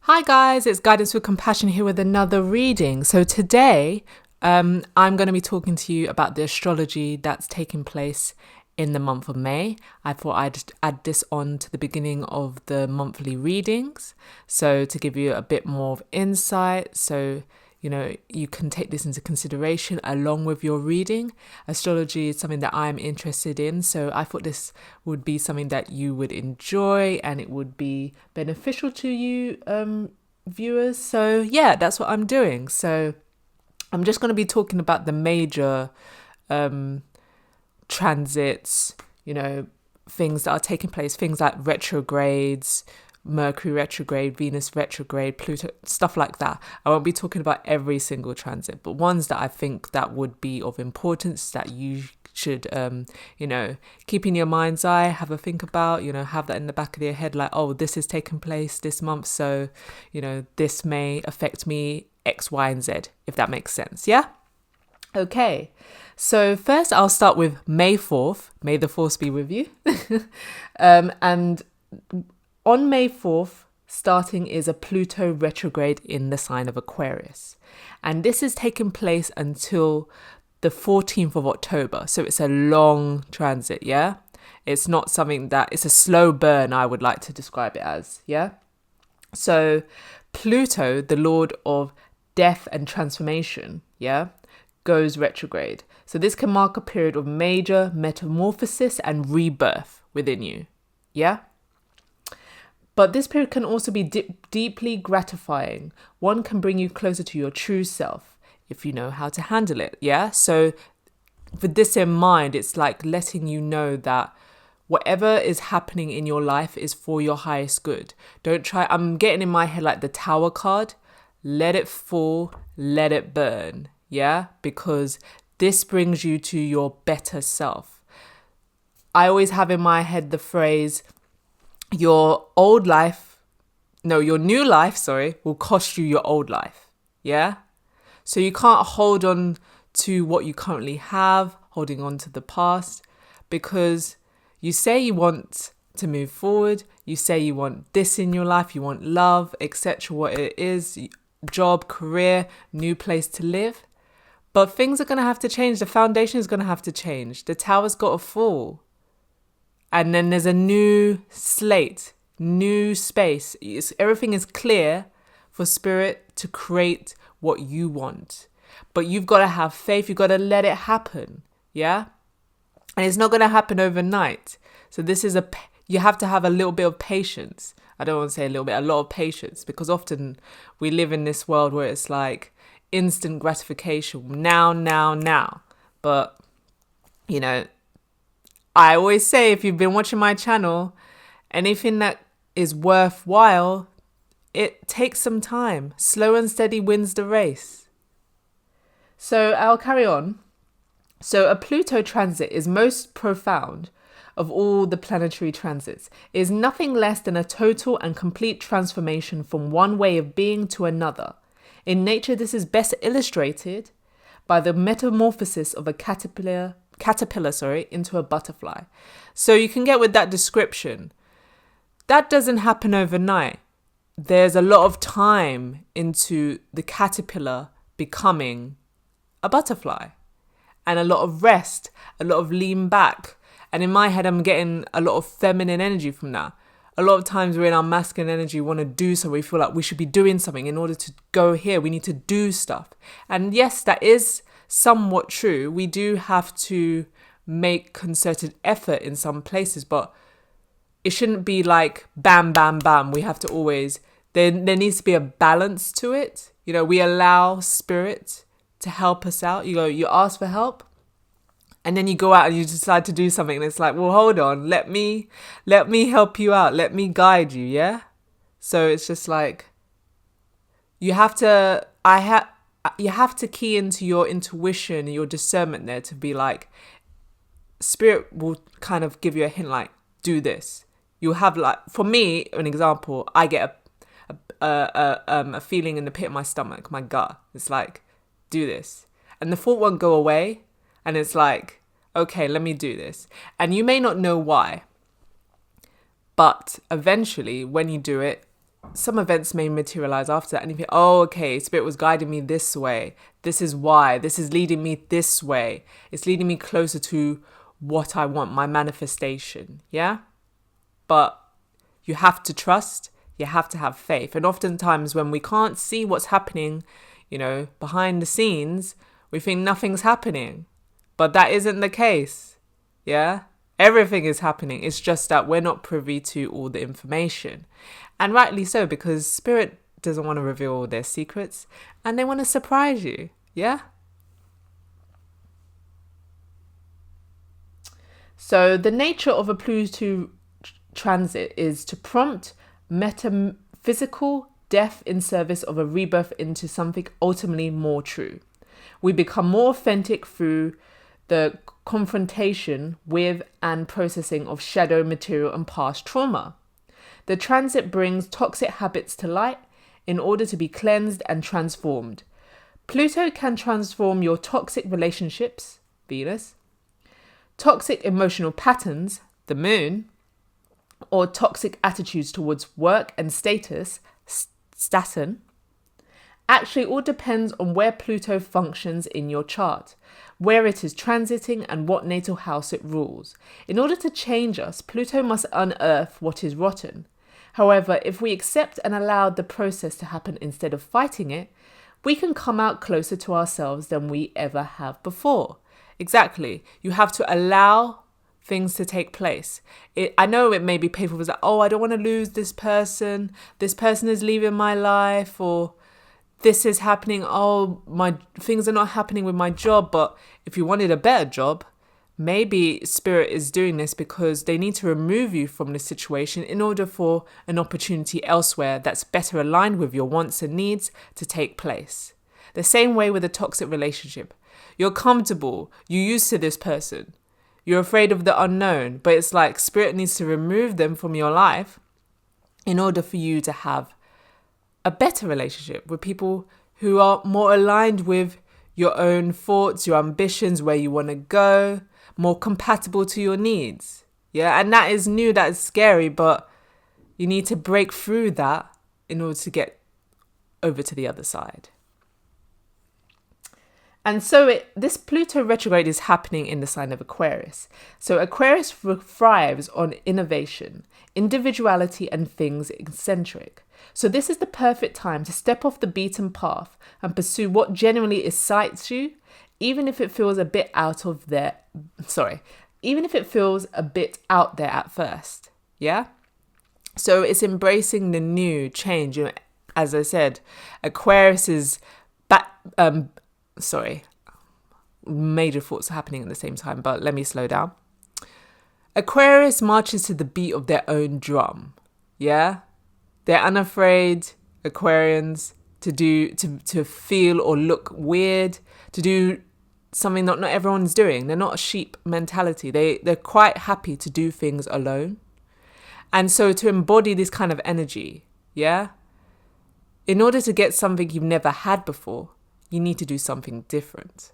Hi guys, it's Guidance with Compassion here with another reading. So today, I'm going to be talking to you about the astrology that's taking place in the month of May. I thought I'd add this on to the beginning of the monthly readings, so to give you a bit more of insight, so you can take this into consideration along with your reading. Astrology is something that I'm interested in, so I thought this would be something that you would enjoy and it would be beneficial to you, viewers. So yeah, that's what I'm doing. So I'm just going to be talking about the major transits, things that are taking place, things like retrogrades, Mercury retrograde, Venus retrograde, Pluto, stuff like that. I won't be talking about every single transit, but ones that I think that would be of importance that you should, keep in your mind's eye, have a think about, have that in the back of your head, like, oh, this is taking place this month, so, this may affect me X, Y, and Z, if that makes sense. Yeah? Okay. So first I'll start with May 4th. May the force be with you. And on May 4th, starting is a Pluto retrograde in the sign of Aquarius. And this is taking place until the 14th of October. So it's a long transit, yeah? It's not something it's a slow burn, I would like to describe it as, yeah? So Pluto, the lord of death and transformation, yeah, goes retrograde. So this can mark a period of major metamorphosis and rebirth within you, yeah? But this period can also be deeply gratifying. One can bring you closer to your true self if you know how to handle it. Yeah. So with this in mind, it's like letting you know that whatever is happening in your life is for your highest good. Don't try. I'm getting in my head like the Tower card. Let it fall, let it burn. Yeah. Because this brings you to your better self. I always have in my head the phrase, your new life, will cost you your old life. Yeah? So you can't hold on to what you currently have, holding on to the past, because you say you want to move forward, you say you want this in your life, you want love, etc., what it is, job, career, new place to live. But things are going to have to change. The foundation is going to have to change. The tower's got to fall. And then there's a new slate, new space. Everything is clear for spirit to create what you want. But you've got to have faith. You've got to let it happen. Yeah? And it's not going to happen overnight. So you have to have a little bit of patience. I don't want to say a lot of patience, because often we live in this world where it's like instant gratification. Now. But, I always say, if you've been watching my channel, anything that is worthwhile, it takes some time. Slow and steady wins the race. So I'll carry on. So a Pluto transit is most profound of all the planetary transits. It is nothing less than a total and complete transformation from one way of being to another. In nature, this is best illustrated by the metamorphosis of a caterpillar into a butterfly. So you can get with that description. That doesn't happen overnight. There's a lot of time into the caterpillar becoming a butterfly, and a lot of rest, a lot of lean back. And in my head, I'm getting a lot of feminine energy from that. A lot of times we're in our masculine energy, we want to do something. We feel like we should be doing something in order to go here. We need to do stuff. And yes, that is somewhat true. We do have to make concerted effort in some places, but it shouldn't be like bam, bam, bam. We have to always, there needs to be a balance to it. We allow spirit to help us out. You ask for help, and then you go out and you decide to do something, and it's like, well, hold on, let me help you out. Let me guide you. Yeah. So it's just like, you have to key into your intuition, your discernment there, to be like, spirit will kind of give you a hint, like, do this. You'll have, like, for me, an example, I get a feeling in the pit of my stomach, my gut. It's like, do this. And the thought won't go away. And it's like, okay, let me do this. And you may not know why, but eventually when you do it, some events may materialize after that, and you think, oh, okay, Spirit was guiding me this way. This is why. This is leading me this way. It's leading me closer to what I want, my manifestation. Yeah? But you have to trust. You have to have faith. And oftentimes when we can't see what's happening, behind the scenes, we think nothing's happening. But that isn't the case. Yeah? Everything is happening. It's just that we're not privy to all the information. And rightly so, because Spirit doesn't want to reveal all their secrets and they want to surprise you. Yeah? So the nature of a Pluto transit is to prompt metaphysical death in service of a rebirth into something ultimately more true. We become more authentic through the confrontation with and processing of shadow material and past trauma. The transit brings toxic habits to light in order to be cleansed and transformed. Pluto can transform your toxic relationships, Venus, toxic emotional patterns, the Moon, or toxic attitudes towards work and status, Saturn. Actually, it all depends on where Pluto functions in your chart, where it is transiting and what natal house it rules. In order to change us, Pluto must unearth what is rotten. However, if we accept and allow the process to happen instead of fighting it, we can come out closer to ourselves than we ever have before. Exactly. You have to allow things to take place. I know it may be painful. It's like, oh, I don't want to lose this person. This person is leaving my life, or this is happening. Oh, my things are not happening with my job. But if you wanted a better job, maybe Spirit is doing this because they need to remove you from the situation in order for an opportunity elsewhere that's better aligned with your wants and needs to take place. The same way with a toxic relationship. You're comfortable. You're used to this person. You're afraid of the unknown. But it's like Spirit needs to remove them from your life in order for you to have a better relationship with people who are more aligned with your own thoughts, your ambitions, where you want to go, more compatible to your needs. Yeah, and that is new, that is scary, but you need to break through that in order to get over to the other side. And so this Pluto retrograde is happening in the sign of Aquarius. So Aquarius thrives on innovation, individuality, and things eccentric. So this is the perfect time to step off the beaten path and pursue what genuinely excites you, even if it feels a bit out there at first. Yeah? So it's embracing the new change. As I said, Aquarius is major thoughts are happening at the same time, but let me slow down. Aquarius marches to the beat of their own drum. Yeah? They're unafraid, Aquarians, to feel or look weird, to do something not everyone's doing. They're not a sheep mentality. They're quite happy to do things alone. And so to embody this kind of energy, yeah? In order to get something you've never had before, you need to do something different.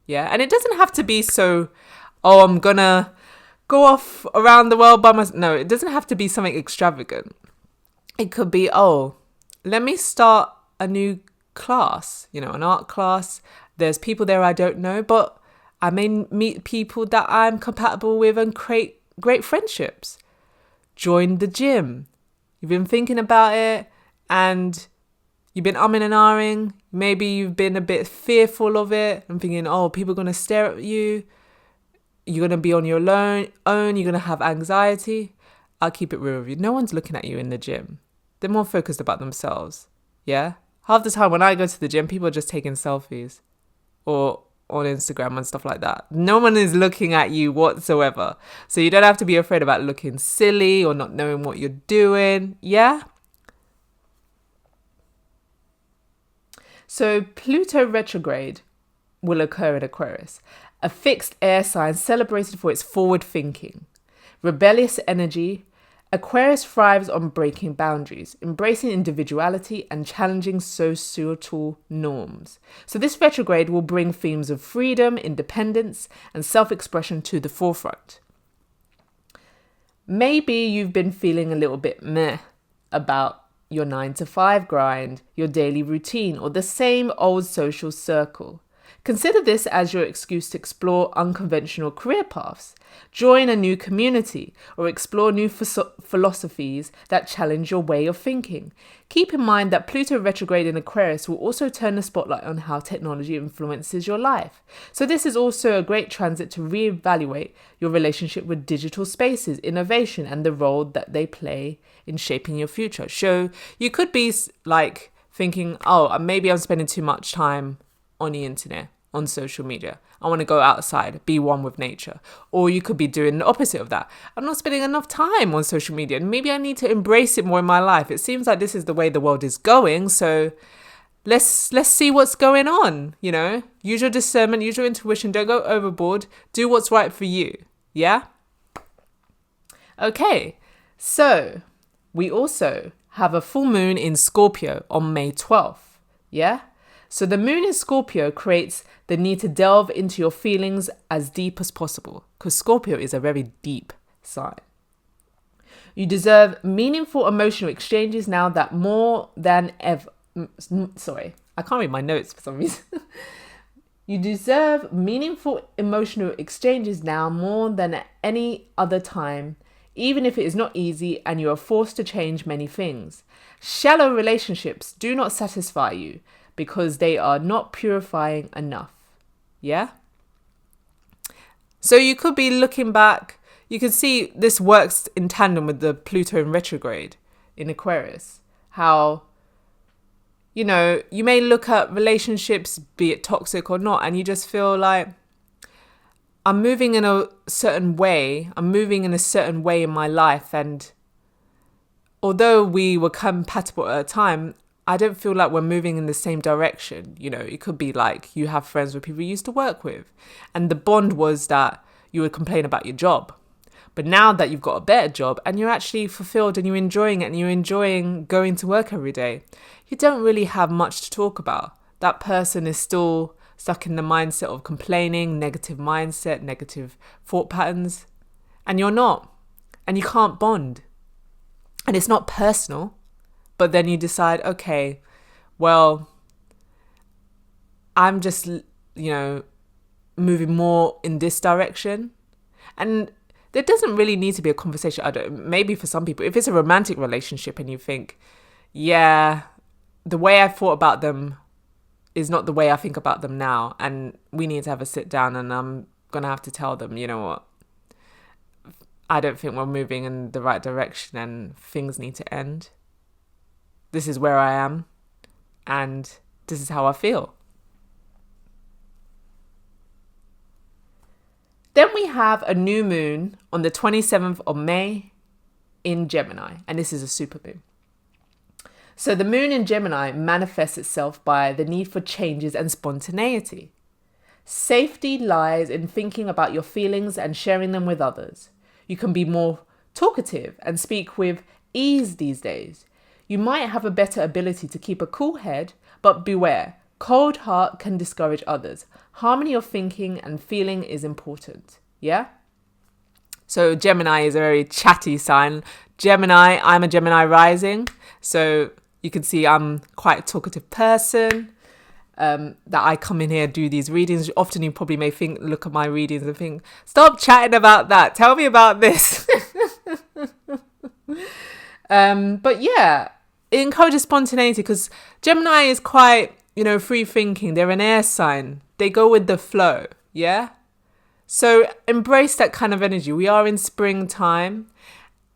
Yeah? And it doesn't have to be so, oh, I'm gonna go off around the world by myself. No, it doesn't have to be something extravagant. It could be, oh, let me start a new class, an art class. There's people there I don't know, but I may meet people that I'm compatible with and create great friendships. Join the gym. You've been thinking about it and you've been umming and ahhing. Maybe you've been a bit fearful of it and thinking, oh, people are going to stare at you. You're going to be on your own. You're going to have anxiety. I'll keep it real with you. No one's looking at you in the gym. They're more focused about themselves. Yeah? Half the time when I go to the gym, people are just taking selfies or on Instagram and stuff like that. No one is looking at you whatsoever. So you don't have to be afraid about looking silly or not knowing what you're doing. Yeah? So Pluto retrograde will occur in Aquarius, a fixed air sign celebrated for its forward thinking, rebellious energy. Aquarius thrives on breaking boundaries, embracing individuality, and challenging societal norms. So this retrograde will bring themes of freedom, independence, and self-expression to the forefront. Maybe you've been feeling a little bit meh about your 9 to 5 grind, your daily routine, or the same old social circle. Consider this as your excuse to explore unconventional career paths, join a new community, or explore new philosophies that challenge your way of thinking. Keep in mind that Pluto retrograde in Aquarius will also turn the spotlight on how technology influences your life. So this is also a great transit to reevaluate your relationship with digital spaces, innovation, and the role that they play in shaping your future. So you could be like thinking, oh, maybe I'm spending too much time on the internet, on social media. I want to go outside, be one with nature. Or you could be doing the opposite of that. I'm not spending enough time on social media, and maybe I need to embrace it more in my life. It seems like this is the way the world is going, so let's see what's going on, you know? Use your discernment, use your intuition, don't go overboard. Do what's right for you, yeah? Okay, so we also have a full moon in Scorpio on May 12th, yeah? So the moon in Scorpio creates the need to delve into your feelings as deep as possible, because Scorpio is a very deep sign. You deserve meaningful emotional exchanges now that more than ever. Sorry, I can't read my notes for some reason. You deserve meaningful emotional exchanges now more than at any other time, even if it is not easy and you are forced to change many things. Shallow relationships do not satisfy you, because they are not purifying enough. Yeah? So you could be looking back. You can see this works in tandem with the Pluto in retrograde in Aquarius. How, you know, you may look at relationships, be it toxic or not, and you just feel like, I'm moving in a certain way. I'm moving in a certain way in my life. And although we were compatible at a time, I don't feel like we're moving in the same direction. You know, it could be like you have friends with people you used to work with, and the bond was that you would complain about your job. But now that you've got a better job and you're actually fulfilled and you're enjoying it and you're enjoying going to work every day, you don't really have much to talk about. That person is still stuck in the mindset of complaining, negative mindset, negative thought patterns, and you're not. And you can't bond. And it's not personal. But then you decide, okay, well, I'm just, you know, moving more in this direction. And there doesn't really need to be a conversation. Maybe for some people, if it's a romantic relationship and you think, yeah, the way I thought about them is not the way I think about them now. And we need to have a sit down, and I'm going to have to tell them, you know what, I don't think we're moving in the right direction and things need to end. This is where I am, and this is how I feel. Then we have a new moon on the 27th of May in Gemini, and this is a super moon. So the moon in Gemini manifests itself by the need for changes and spontaneity. Safety lies in thinking about your feelings and sharing them with others. You can be more talkative and speak with ease these days. You might have a better ability to keep a cool head, but beware, cold heart can discourage others. Harmony of thinking and feeling is important, yeah? So Gemini is a very chatty sign. Gemini, I'm a Gemini rising, so you can see I'm quite a talkative person, that I come in here, do these readings. Often you probably may look at my readings and think, stop chatting about that, tell me about this. But yeah, it encourages spontaneity because Gemini is quite, you know, free thinking. They're an air sign. They go with the flow. Yeah. So embrace that kind of energy. We are in springtime,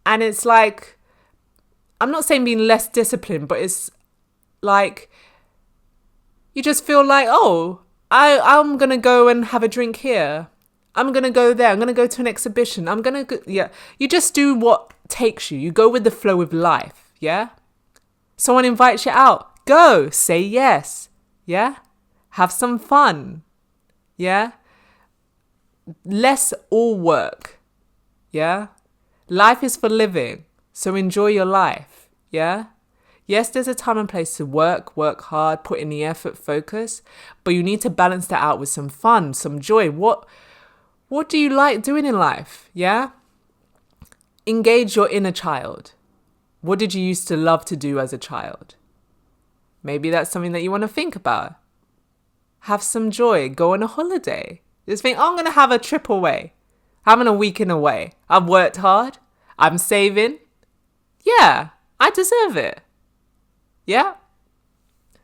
and it's like, I'm not saying being less disciplined, but it's like, you just feel like, oh, I'm going to go and have a drink here. I'm going to go there. I'm going to go to an exhibition. I'm going to go. Yeah. You just do what takes you. You go with the flow with life. Yeah. Someone invites you out. Go. Say yes. Yeah. Have some fun. Yeah. Less all work. Yeah. Life is for living. So enjoy your life. Yeah. Yes, there's a time and place to work hard, put in the effort, focus, but you need to balance that out with some fun, some joy. What do you like doing in life? Yeah? Engage your inner child. What did you used to love to do as a child? Maybe that's something that you want to think about. Have some joy. Go on a holiday. Just think, I'm going to have a trip away. Having a weekend away. I've worked hard. I'm saving. Yeah, I deserve it. Yeah?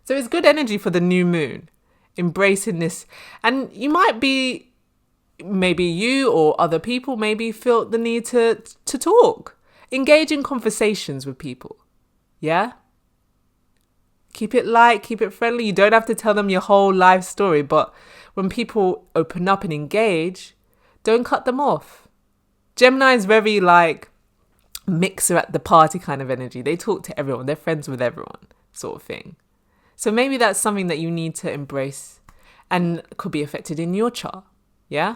So it's good energy for the new moon. Embracing this. And you might be, maybe you or other people maybe feel the need to talk. Engage in conversations with people. Yeah? Keep it light, keep it friendly. You don't have to tell them your whole life story. But when people open up and engage, don't cut them off. Gemini is very like mixer at the party kind of energy. They talk to everyone. They're friends with everyone sort of thing. So maybe that's something that you need to embrace and could be affected in your chart. Yeah?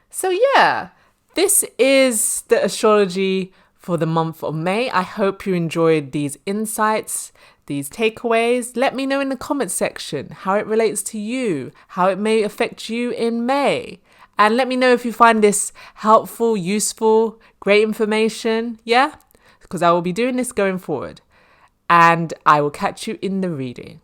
So yeah, this is the astrology for the month of May. I hope you enjoyed these insights, these takeaways. Let me know in the comments section how it relates to you, how it may affect you in May. And let me know if you find this helpful, useful, great information. Yeah? Because I will be doing this going forward. And I will catch you in the reading.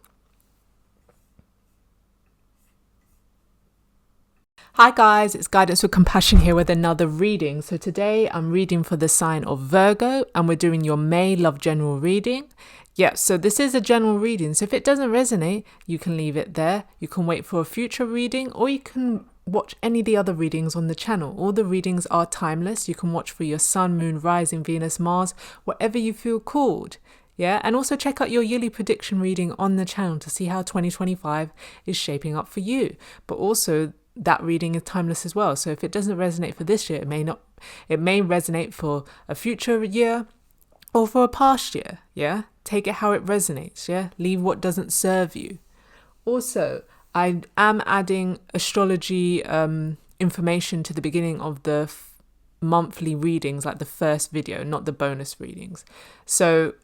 Hi guys, it's Guidance with Compassion here with another reading. So today I'm reading for the sign of Virgo and we're doing your May Love General reading. Yeah, so this is a general reading. So if it doesn't resonate, you can leave it there. You can wait for a future reading or you can watch any of the other readings on the channel. All the readings are timeless. You can watch for your Sun, Moon, Rising, Venus, Mars, whatever you feel called. Yeah, and also check out your yearly prediction reading on the channel to see how 2025 is shaping up for you. But also that reading is timeless as well. So if it doesn't resonate for this year, it may resonate for a future year or for a past year. Yeah, take it how it resonates. Yeah, leave what doesn't serve you. Also, I am adding astrology information to the beginning of the monthly readings, like the first video, not the bonus readings. So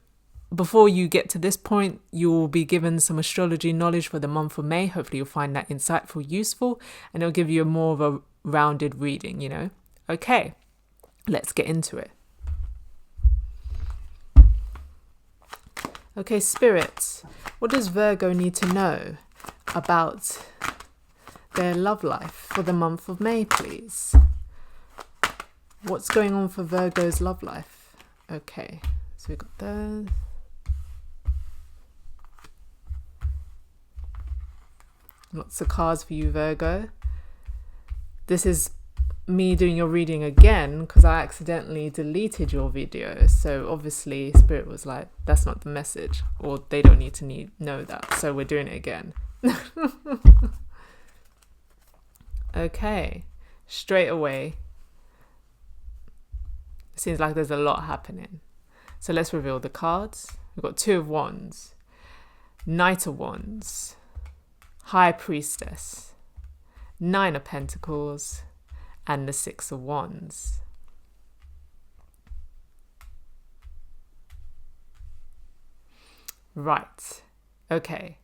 before you get to this point, you will be given some astrology knowledge for the month of May. Hopefully you'll find that insightful, useful, and it'll give you more of a rounded reading, you know. Okay, let's get into it. Okay, spirits, what does Virgo need to know about their love life for the month of May, please? What's going on for Virgo's love life? Okay, so we got those. Lots of cards for you, Virgo. This is me doing your reading again because I accidentally deleted your video. So obviously Spirit was like, that's not the message, or they don't need to know that. So we're doing it again. Okay, straight away. It seems like there's a lot happening. So let's reveal the cards. We've got Two of Wands, Knight of Wands, High Priestess, Nine of Pentacles, and the Six of Wands. Right. Okay.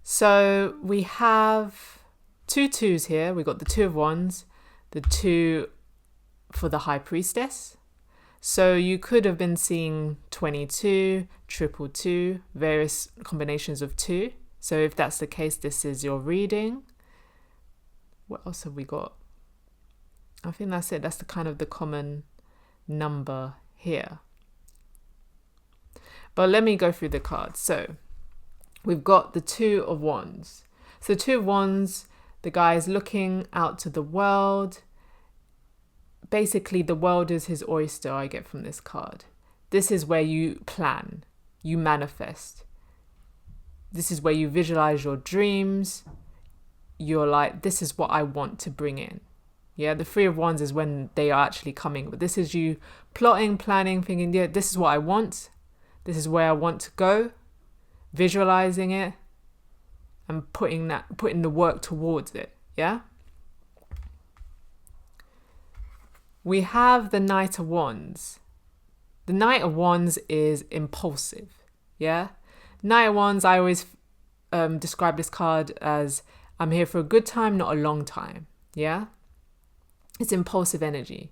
So we have two twos here. We've got the Two of Wands, the two for the High Priestess. So you could have been seeing 22, triple two, various combinations of two. So if that's the case, this is your reading. What else have we got? I think that's it. That's the kind of the common number here. But let me go through the cards. So we've got the Two of Wands. So Two of Wands, the guy is looking out to the world. Basically, the world is his oyster, I get from this card. This is where you plan, you manifest. This is where you visualize your dreams. You're like, this is what I want to bring in. Yeah, the Three of Wands is when they are actually coming. But this is you plotting, planning, thinking, yeah, this is what I want. This is where I want to go. Visualizing it and putting the work towards it. Yeah. We have the Knight of Wands. The Knight of Wands is impulsive. Yeah. Knight of Wands, I always describe this card as I'm here for a good time, not a long time. Yeah. It's impulsive energy.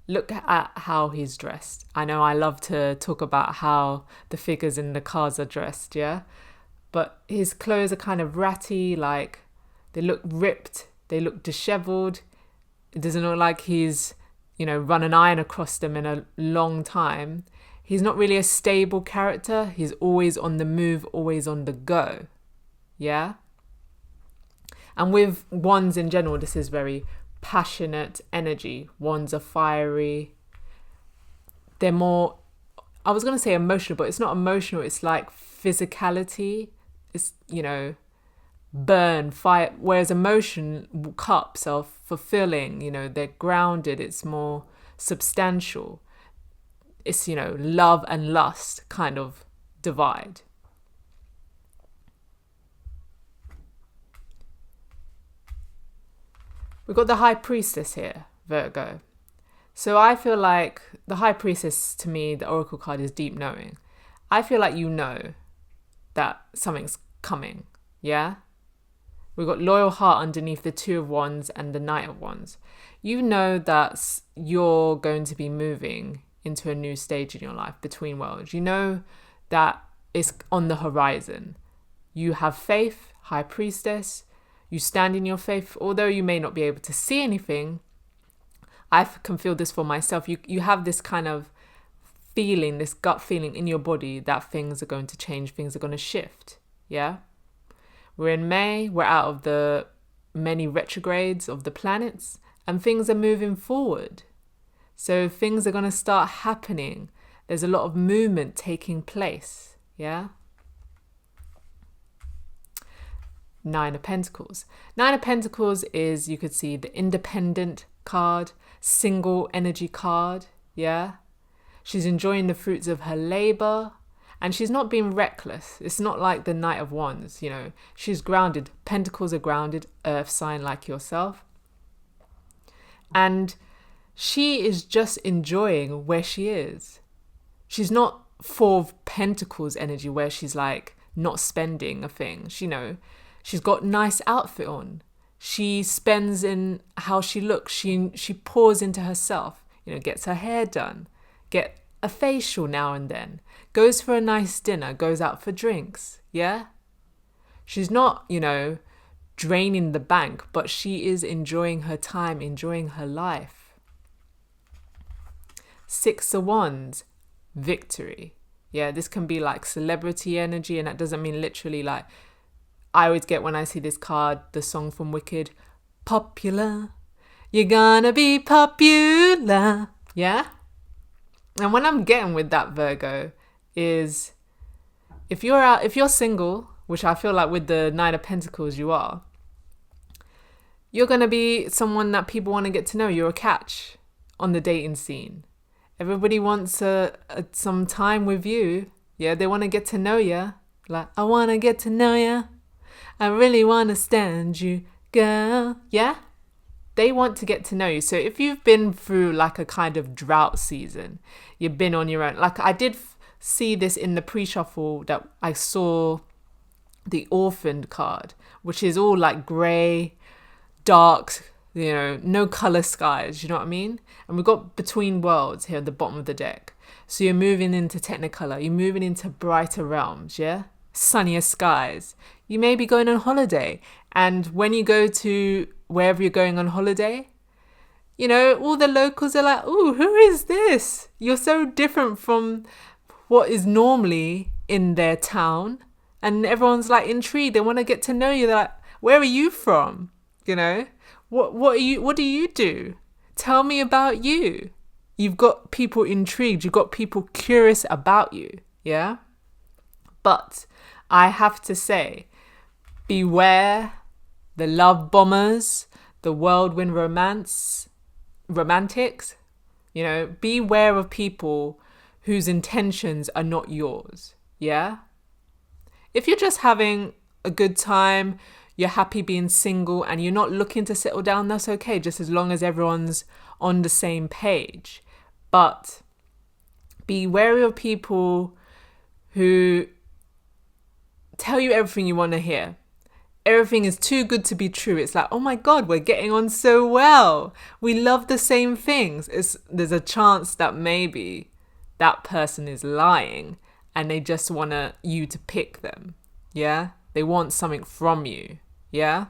look at how he's dressed. I know I love to talk about how the figures in the cards are dressed, yeah? But his clothes are kind of ratty, like they look ripped, they look disheveled. It doesn't look like he's, run an iron across them in a long time. He's not really a stable character. He's always on the move, always on the go. Yeah? And with wands in general, this is very passionate energy. Wands are fiery. They're more, I was going to say emotional, but it's not emotional. It's like physicality. It's, burn, fire. Whereas emotion cups are fulfilling, they're grounded. It's more substantial. It's, love and lust kind of divide. We've got the High Priestess here, Virgo. So I feel like the High Priestess, to me, the Oracle card is deep knowing. I feel like you know that something's coming, yeah? We've got Loyal Heart underneath the Two of Wands and the Knight of Wands. You know that you're going to be moving into a new stage in your life, between worlds. You know that it's on the horizon. You have faith, High Priestess. You stand in your faith, although you may not be able to see anything. I can feel this for myself. You have this kind of feeling, this gut feeling in your body that things are going to change, things are going to shift. Yeah? We're in May, we're out of the many retrogrades of the planets, and things are moving forward. So things are going to start happening. There's a lot of movement taking place. Yeah? Nine of Pentacles. Nine of Pentacles is, you could see, the independent card, single energy card. Yeah? She's enjoying the fruits of her labor, and she's not being reckless. It's not like the Knight of Wands, She's grounded. Pentacles are grounded, earth sign like yourself. And she is just enjoying where she is. She's not Four of Pentacles energy where she's like not spending a thing. She's got nice outfit on. She spends in how she looks. She pours into herself, gets her hair done, get a facial now and then, goes for a nice dinner, goes out for drinks. Yeah? She's not, draining the bank, but she is enjoying her time, enjoying her life. Six of Wands, victory. Yeah, this can be like celebrity energy, and that doesn't mean literally like, I always get when I see this card, the song from Wicked, popular, you're gonna be popular. Yeah? And when I'm getting with that, Virgo, is if you're single, which I feel like with the Nine of Pentacles you are, you're gonna be someone that people want to get to know. You're a catch on the dating scene. Everybody wants some time with you. Yeah, they want to get to know you. Like, I want to get to know you. I really want to stand you, girl. Yeah? They want to get to know you. So if you've been through like a kind of drought season, you've been on your own. Like I did see this in the pre-shuffle that I saw the Orphaned card, which is all like grey, dark, no colour skies, you know what I mean? And we've got Between Worlds here at the bottom of the deck. So you're moving into Technicolor, you're moving into brighter realms, yeah? Sunnier skies. You may be going on holiday, and when you go to wherever you're going on holiday, all the locals are like, "Ooh, who is this? You're so different from what is normally in their town." And everyone's like intrigued. They want to get to know you. They're like, "Where are you from? What do you do? Tell me about you." You've got people intrigued. You've got people curious about you. Yeah? But I have to say, beware the love bombers, the whirlwind romantics. Beware of people whose intentions are not yours. Yeah? If you're just having a good time, you're happy being single, and you're not looking to settle down, that's okay, just as long as everyone's on the same page. But be wary of people who tell you everything you want to hear. Everything is too good to be true. It's like, oh my God, we're getting on so well. We love the same things. There's a chance that maybe that person is lying and they just want you to pick them. Yeah? They want something from you. Yeah?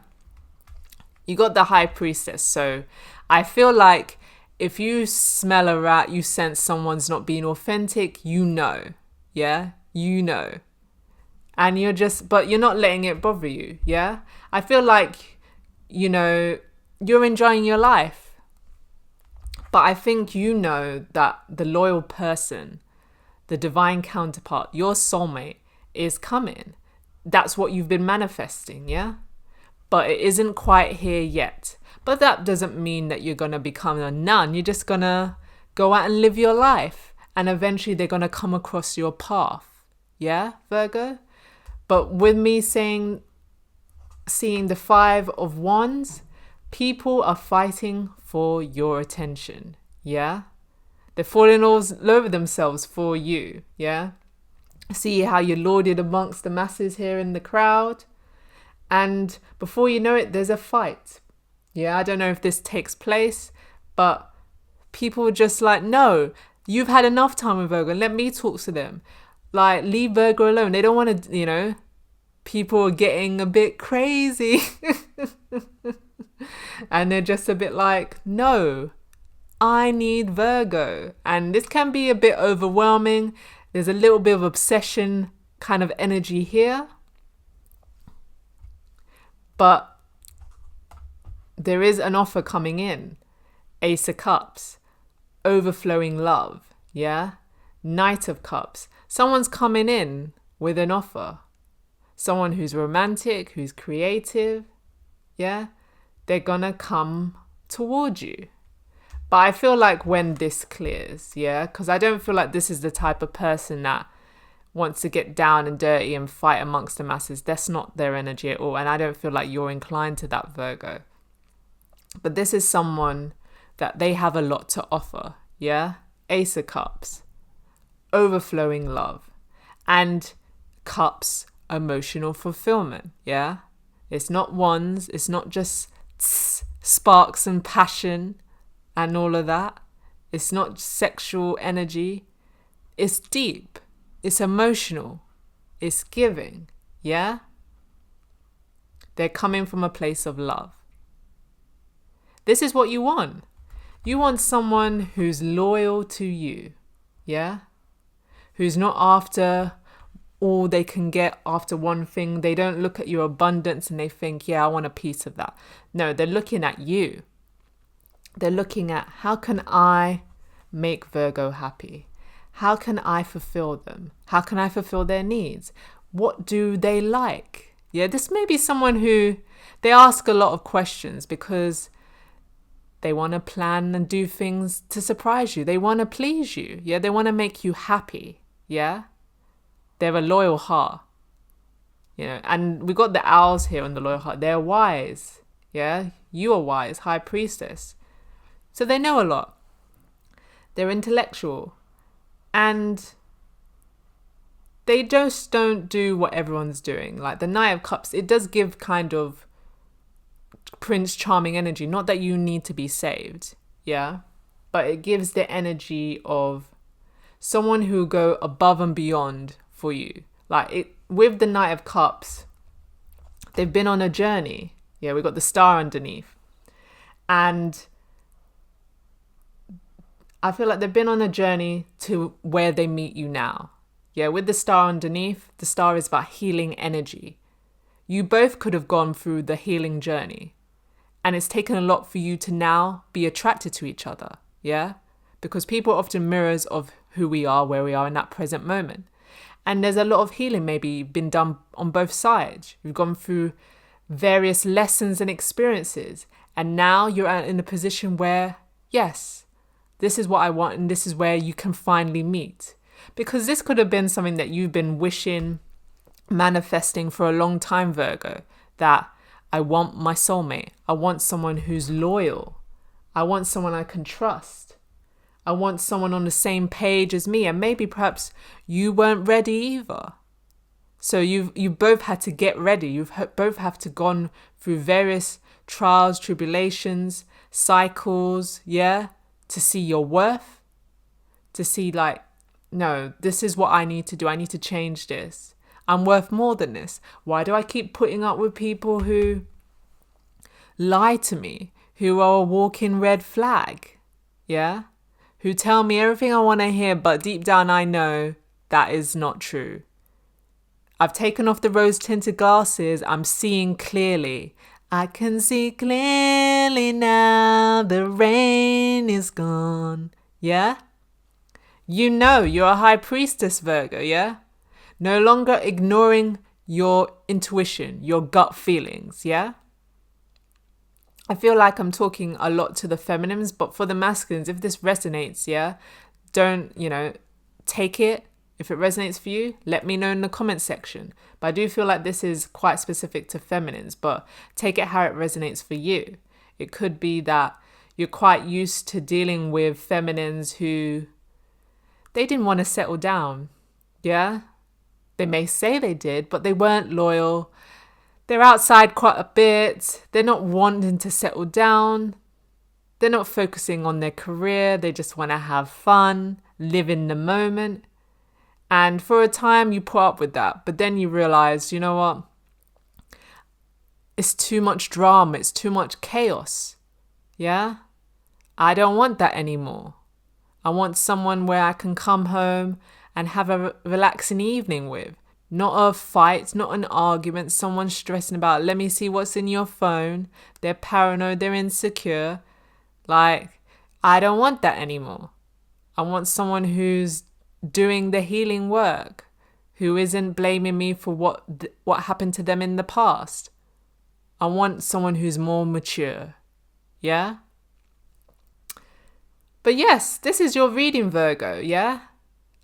You got the High Priestess. So I feel like if you smell a rat, you sense someone's not being authentic, you know. Yeah? You know. And but you're not letting it bother you, yeah? I feel like, you're enjoying your life. But I think you know that the loyal person, the divine counterpart, your soulmate is coming. That's what you've been manifesting, yeah? But it isn't quite here yet. But that doesn't mean that you're going to become a nun. You're just going to go out and live your life. And eventually they're going to come across your path. Yeah, Virgo? But with me seeing the 5 of Wands, people are fighting for your attention. Yeah? They're falling all over themselves for you. Yeah? See how you're lauded amongst the masses here in the crowd. And before you know it, there's a fight. Yeah, I don't know if this takes place, but people are just like, no, you've had enough time with Virgo. Let me talk to them. Like, leave Virgo alone. They don't want to, people are getting a bit crazy. And they're just a bit like, no, I need Virgo. And this can be a bit overwhelming. There's a little bit of obsession kind of energy here. But there is an offer coming in. Ace of Cups. Overflowing love. Yeah? Knight of Cups. Someone's coming in with an offer. Someone who's romantic, who's creative. Yeah? They're gonna come towards you. But I feel like when this clears, yeah? Because I don't feel like this is the type of person that wants to get down and dirty and fight amongst the masses. That's not their energy at all. And I don't feel like you're inclined to that, Virgo. But this is someone that they have a lot to offer. Yeah? Ace of Cups. Overflowing love. And Cups, emotional fulfillment. Yeah? It's not Wands. It's not just sparks and passion and all of that. It's not sexual energy. It's deep. It's emotional. It's giving. Yeah? They're coming from a place of love. This is what you want. You want someone who's loyal to you. Yeah? Who's not after all they can get after one thing. They don't look at your abundance and they think, yeah, I want a piece of that. No, they're looking at you. They're looking at, how can I make Virgo happy? How can I fulfill them? How can I fulfill their needs? What do they like? Yeah, this may be someone who, they ask a lot of questions because they want to plan and do things to surprise you. They want to please you. Yeah, they want to make you happy. Yeah, they're a loyal heart. And we got the owls here on the loyal heart. They're wise. Yeah, you are wise, High Priestess. So they know a lot. They're intellectual. And they just don't do what everyone's doing. Like the Knight of Cups, it does give kind of Prince Charming energy. Not that you need to be saved, yeah? But it gives the energy of someone who go above and beyond for you. Like it with the Knight of Cups, they've been on a journey. Yeah, we got the star underneath. And I feel like they've been on a journey to where they meet you now. Yeah, with the star underneath, the star is about healing energy. You both could have gone through the healing journey. And it's taken a lot for you to now be attracted to each other. Yeah? Because people are often mirrors of who we are, where we are in that present moment. And there's a lot of healing maybe been done on both sides. You've gone through various lessons and experiences. And now you're in a position where, yes, this is what I want, and this is where you can finally meet. Because this could have been something that you've been wishing, manifesting for a long time, Virgo, that I want my soulmate. I want someone who's loyal. I want someone I can trust. I want someone on the same page as me. And maybe perhaps you weren't ready either. So you both had to get ready. Both have to gone through various trials, tribulations, cycles, yeah, to see your worth, to see like, no, this is what I need to do. I need to change this. I'm worth more than this. Why do I keep putting up with people who lie to me, who are a walking red flag, yeah? Who tell me everything I want to hear, but deep down I know that is not true. I've taken off the rose-tinted glasses. I'm seeing clearly. I can see clearly now. The rain is gone. Yeah? You know you're a high priestess, Virgo, yeah? No longer ignoring your intuition, your gut feelings, yeah? I feel like I'm talking a lot to the feminines, but for the masculines, if this resonates, yeah, don't, take it. If it resonates for you, let me know in the comment section. But I do feel like this is quite specific to feminines, but take it how it resonates for you. It could be that you're quite used to dealing with feminines who they didn't want to settle down. Yeah? They may say they did, but they weren't loyal. They're outside quite a bit. They're not wanting to settle down. They're not focusing on their career. They just want to have fun, live in the moment. And for a time you put up with that, but then you realize, you know what? It's too much drama. It's too much chaos. Yeah? I don't want that anymore. I want someone where I can come home and have a relaxing evening with. Not a fight, not an argument, someone stressing about, let me see what's in your phone. They're paranoid, they're insecure. Like, I don't want that anymore. I want someone who's doing the healing work, who isn't blaming me for what happened to them in the past. I want someone who's more mature. Yeah? But yes, this is your reading, Virgo, yeah?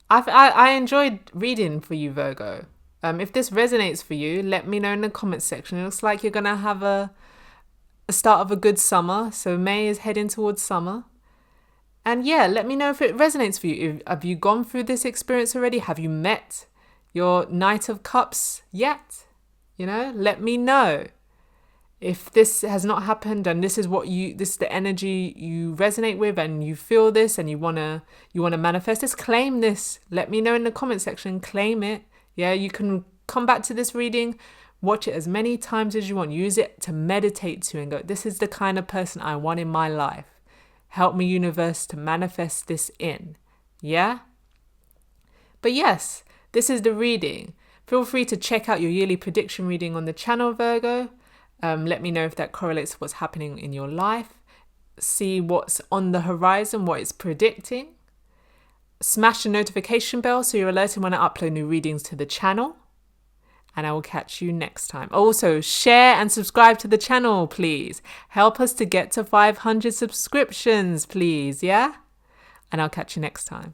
I enjoyed reading for you, Virgo. If this resonates for you, let me know in the comment section. It looks like you're going to have a start of a good summer. So May is heading towards summer. And yeah, let me know if it resonates for you. Have you gone through this experience already? Have you met your Knight of Cups yet? Let me know. If this has not happened and this is the energy you resonate with and you feel this and you wanna manifest this, claim this. Let me know in the comment section, claim it. Yeah, you can come back to this reading, watch it as many times as you want. Use it to meditate to and go, this is the kind of person I want in my life. Help me, universe, to manifest this in. Yeah? But yes, this is the reading. Feel free to check out your yearly prediction reading on the channel, Virgo. Let me know if that correlates to what's happening in your life. See what's on the horizon, what it's predicting. Smash the notification bell so you're alerted when I upload new readings to the channel. And I will catch you next time. Also, share and subscribe to the channel, please. Help us to get to 500 subscriptions, please, yeah? And I'll catch you next time.